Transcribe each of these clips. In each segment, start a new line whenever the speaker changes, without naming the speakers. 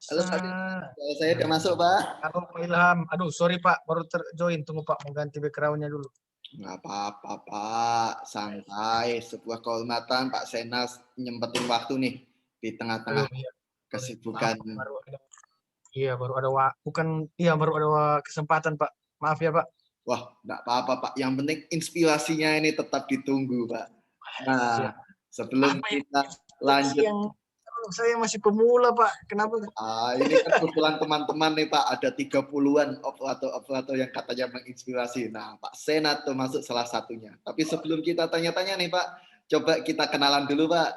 Halo Pak,
Sa
saya udah masuk Pak.
Halo Pak Ilham. Aduh, sorry Pak, baru terjoin. Tunggu Pak, mau ganti background-nya dulu.
Nggak apa-apa Pak, santai. Sebuah kehormatan Pak Senas nyempetin waktu nih di tengah-tengah
Iya, sorry. Maaf,
kesibukan.
baru ada. Iya, baru ada kesempatan Pak. Maaf ya Pak.
Wah, nggak apa-apa Pak. Yang penting inspirasinya ini tetap ditunggu Pak. Nah,
Siap.
sebelum
Apa ya?
kita lanjut,
Yang saya masih pemula Pak. Kenapa?
ini kan kebetulan teman-teman nih Pak, ada 30-an operator-operator yang katanya menginspirasi. Nah, Pak Senat termasuk salah satunya. Tapi sebelum kita tanya-tanya nih Pak, coba kita kenalan dulu Pak.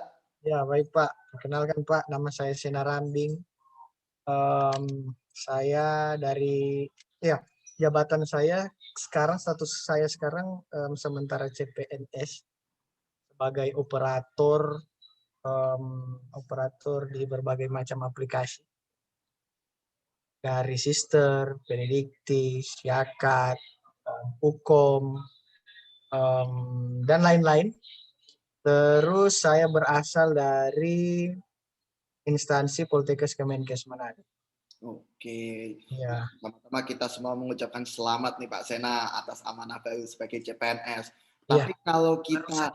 Ya, baik Pak. Perkenalkan Pak, nama saya Sena Rambing. Saya dari jabatan saya sekarang, status saya sekarang sementara CPNS sebagai operator di berbagai macam aplikasi dari Sister, Benedictis, Yakat, Ukom, dan lain-lain. Terus saya berasal dari instansi Poltekkes Kemenkes Manado.
Oke,
Ya.
pertama-tama kita semua mengucapkan selamat nih Pak Sena atas amanah baru sebagai CPNS.
Iya.
Tapi kalau kita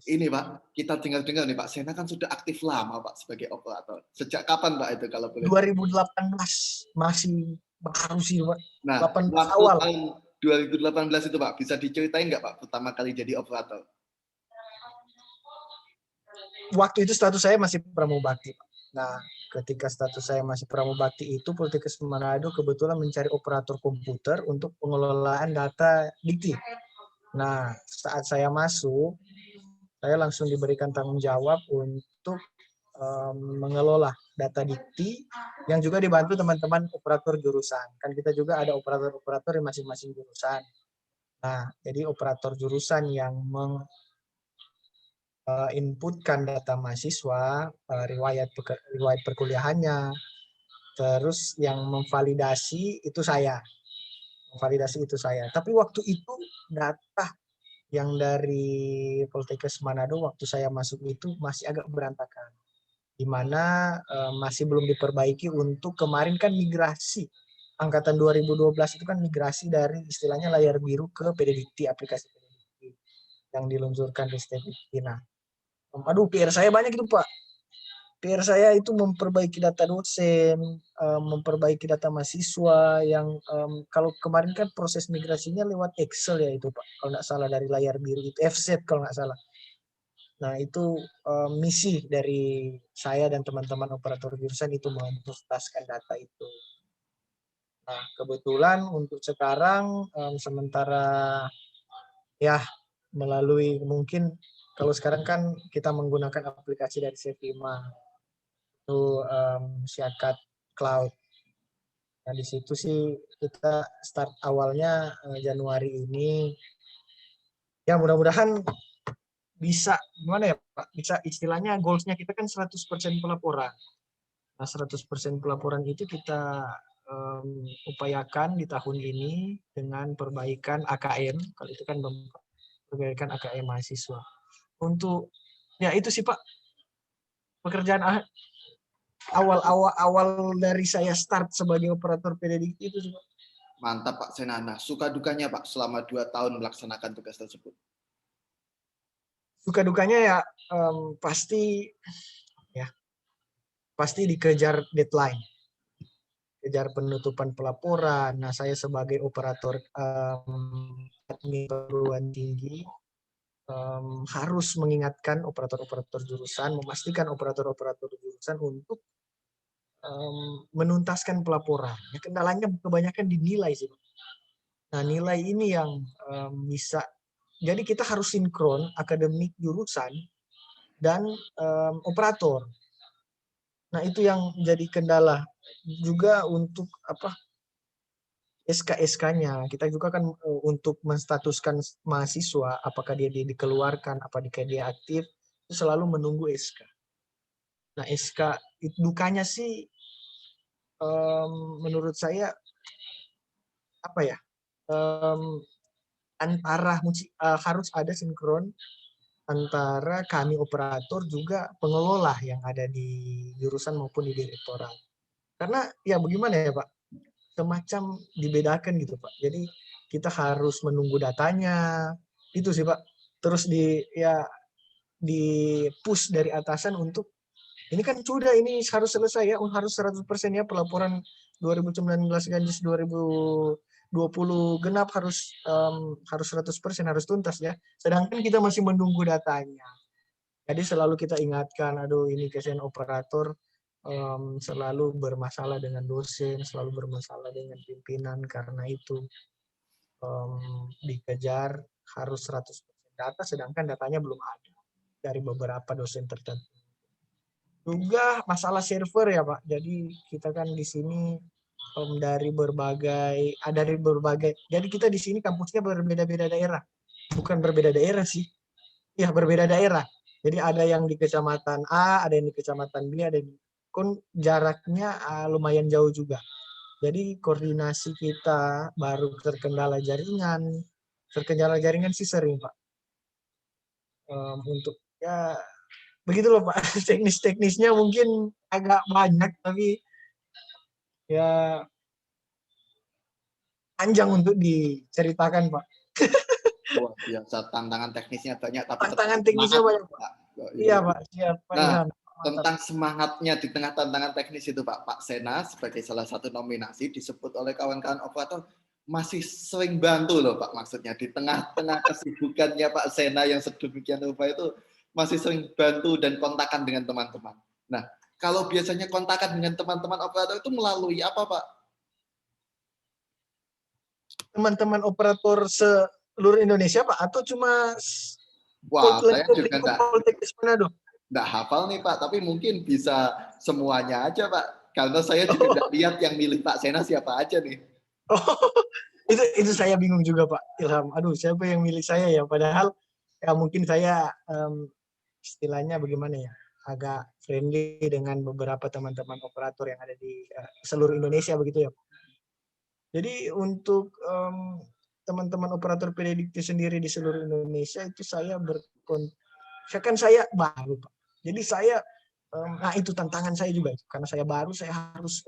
ini Pak, kita dengar-dengar nih Pak Sena kan sudah aktif lama Pak sebagai operator. Sejak kapan Pak itu kalau boleh?
2018 masih baru sih Pak.
Nah,
18
waktu
awal.
tahun 2018 itu Pak, bisa diceritain nggak Pak pertama kali jadi operator?
Waktu itu status saya masih pramubakti. Nah, ketika status saya masih pramubakti itu, Poltekkes Manado kebetulan mencari operator komputer untuk pengelolaan data dikti. Nah, saat saya masuk, saya langsung diberikan tanggung jawab untuk mengelola data dikti yang juga dibantu teman-teman operator jurusan. Kan kita juga ada operator-operator di masing-masing jurusan. Nah, jadi operator jurusan yang inputkan data mahasiswa, riwayat perkuliahannya, terus yang memvalidasi itu saya. Tapi waktu itu data yang dari Poltekkes Manado waktu saya masuk itu masih agak berantakan, di mana masih belum diperbaiki untuk kemarin kan migrasi. Angkatan 2012 itu kan migrasi dari istilahnya layar biru ke PDDikti, aplikasi PDDikti yang diluncurkan di Ristek. Nah, aduh, PR saya banyak itu Pak. PR saya itu memperbaiki data dosen, memperbaiki data mahasiswa yang kalau kemarin kan proses migrasinya lewat Excel ya itu Pak. Kalau nggak salah dari layar biru itu FZ kalau nggak salah. Nah itu misi dari saya dan teman-teman operator jurusan itu menuntaskan data itu. Nah kebetulan untuk sekarang sementara ya melalui mungkin kalau sekarang kan kita menggunakan aplikasi dari Sevima itu Syakat Cloud. Nah di situ sih kita start awalnya Januari ini. Ya mudah-mudahan bisa gimana ya Pak? Bisa istilahnya goalsnya kita kan 100% pelaporan. Nah 100% pelaporan itu kita upayakan di tahun ini dengan perbaikan AKM. Kalau itu kan perbaikan AKM mahasiswa. Untuk ya itu sih Pak pekerjaan awal dari saya start sebagai operator PDDikti itu sih Pak.
Mantap Pak Senana. Suka dukanya Pak selama 2 tahun melaksanakan tugas tersebut.
Suka dukanya ya pasti dikejar deadline, kejar penutupan pelaporan. Nah saya sebagai operator admin perguruan tinggi harus mengingatkan operator-operator jurusan, memastikan operator-operator jurusan untuk menuntaskan pelaporan. Ya, kendalanya kebanyakan dinilai sih. Nah nilai ini yang bisa, jadi kita harus sinkron akademik jurusan dan operator. Nah itu yang jadi kendala juga untuk SK-SK-nya. Kita juga kan untuk menstatuskan mahasiswa apakah dia dikeluarkan, apakah dia aktif, itu selalu menunggu SK. Nah SK dukanya sih menurut saya antara harus ada sinkron antara kami operator juga pengelola yang ada di jurusan maupun di direktorat. Karena ya bagaimana ya Pak, semacam dibedakan gitu Pak. Jadi kita harus menunggu datanya, itu sih Pak. Terus di push dari atasan untuk ini kan sudah ini harus selesai ya, harus 100% ya pelaporan 2019 Ganjis 2020 genap harus 100% harus tuntas ya. Sedangkan kita masih menunggu datanya. Jadi selalu kita ingatkan, aduh ini kasihan operator selalu bermasalah dengan dosen, selalu bermasalah dengan pimpinan karena itu dikejar harus 100% data, sedangkan datanya belum ada dari beberapa dosen tertentu. Juga masalah server ya Pak. Jadi kita kan di sini dari berbagai. Jadi kita di sini kampusnya berbeda-beda daerah. Bukan berbeda daerah sih. Ya berbeda daerah. Jadi ada yang di kecamatan A, ada yang di kecamatan B, ada yang jaraknya lumayan jauh juga. Jadi koordinasi kita baru terkendala jaringan sih sering Pak. Untuk ya begitu loh Pak. Teknis-teknisnya mungkin agak banyak tapi ya panjang untuk diceritakan Pak.
Luar biasa, tantangan teknisnya banyak, tapi tetap
Tantangan teknisnya
semangat,
banyak Pak.
Pak.
Iya Pak, siap Pak
Nah,
Ilham. Mantap.
tentang semangatnya di tengah tantangan teknis itu Pak Sena sebagai salah satu nominasi disebut oleh kawan-kawan operator masih sering bantu loh Pak, maksudnya di tengah-tengah kesibukannya Pak Sena yang sedemikian rupa itu masih sering bantu dan kontakan dengan teman-teman. Nah, kalau biasanya kontakan dengan teman-teman operator itu melalui apa Pak?
Teman-teman operator seluruh Indonesia Pak atau cuma
Wah, saya juga
lingkup Poltekkes Manado?
nggak hafal nih Pak, tapi mungkin bisa semuanya aja Pak. Karena saya juga
Oh,
nggak lihat yang milih Pak Sena siapa aja nih.
oh, itu saya bingung juga Pak Ilham. Aduh, siapa yang milih saya ya? Padahal ya mungkin saya istilahnya bagaimana ya? Agak friendly dengan beberapa teman-teman operator yang ada di seluruh Indonesia begitu ya. Jadi untuk teman-teman operator prediktif sendiri di seluruh Indonesia itu saya baru Pak. Jadi saya nah itu tantangan saya juga karena saya baru, saya harus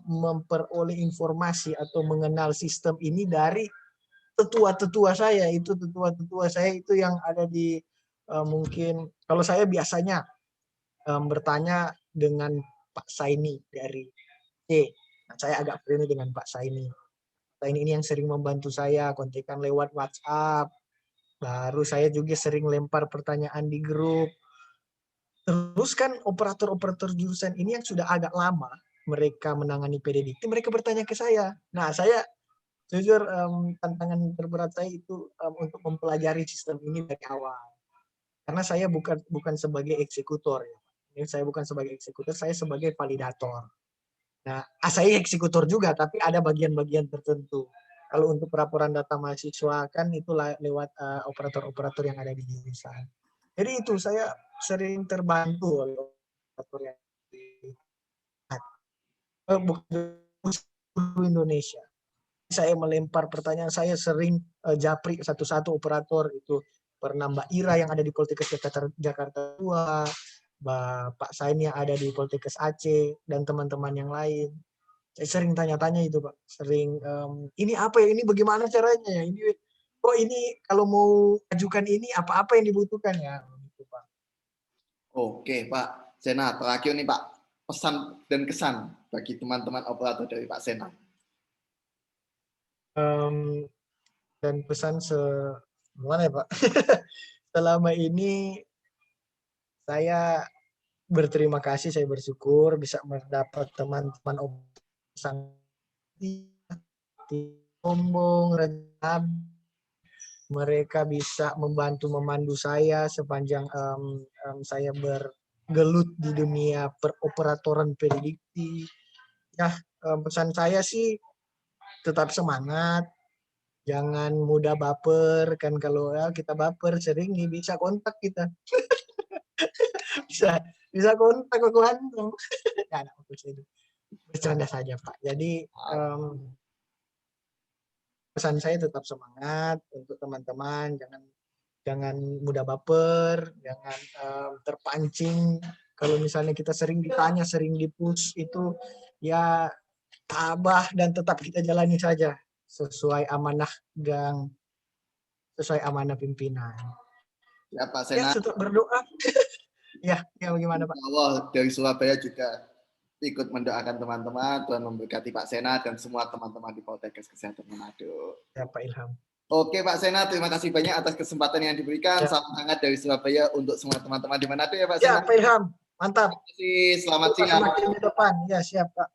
memperoleh informasi atau mengenal sistem ini dari tetua-tetua saya. Itu tetua-tetua saya itu yang ada di mungkin kalau saya biasanya bertanya dengan Pak Saini dari C. Nah, saya agak friendly dengan Pak Saini. Pak Saini ini yang sering membantu saya kontekan lewat WhatsApp. Baru saya juga sering lempar pertanyaan di grup. Terus kan operator-operator jurusan ini yang sudah agak lama mereka menangani PDDikti, mereka bertanya ke saya. Nah, saya jujur tantangan terberat saya itu untuk mempelajari sistem ini dari awal. Karena saya bukan sebagai eksekutor ya. Ini saya bukan sebagai eksekutor, saya sebagai validator. Nah, saya eksekutor juga, tapi ada bagian-bagian tertentu. Kalau untuk pelaporan data mahasiswa kan itu lewat operator-operator yang ada di jurusan. Jadi itu saya sering terbantu oleh operator yang di Indonesia. Saya melempar pertanyaan, saya sering japri satu-satu operator itu. Pernah Mbak Ira yang ada di Poltekkes Jakarta 2, Pak Sain yang ada di Poltekkes Aceh, dan teman-teman yang lain. Saya sering tanya-tanya itu Pak, sering ini apa ya, ini bagaimana caranya ya, ini ini kalau mau ajukan ini apa-apa yang dibutuhkan ya, gitu Pak.
Oke Pak Sena, terakhir nih Pak, pesan dan kesan bagi teman-teman operator dari Pak Sena.
Dan pesan gimana ya Pak? Selama ini saya berterima kasih, saya bersyukur bisa mendapat teman-teman sombong, mereka bisa membantu memandu saya sepanjang saya bergelut di dunia peroperatoran prediktif. Ya, pesan saya sih tetap semangat, jangan mudah baper, kan kalau ya, kita baper sering nih bisa kontak kita. bisa kontak aku hantam. Ya, bercanda saja Pak. Jadi pesan saya tetap semangat untuk teman-teman, jangan mudah baper, jangan terpancing Kalau misalnya kita sering ditanya, sering di-push itu ya tabah dan tetap kita jalani saja sesuai amanah sesuai amanah pimpinan.
Ya Pak
Ya,
Senat,
tetap berdoa. Ya bagaimana Pak?
insya Allah dari Surabaya juga ikut mendoakan teman-teman, Tuhan memberkati Pak Senat dan semua teman-teman di Poltekkes Kesehatan Manado.
Ya Pak Ilham.
Oke Pak Senat, terima kasih banyak atas kesempatan yang diberikan.
Ya,
Salam hangat dari Surabaya untuk semua teman-teman di Manado ya Pak
ya
Senat.
Pak Ilham, mantap.
Terima kasih, selamat
Doa
siang.
semakin di depan. Ya siap Pak.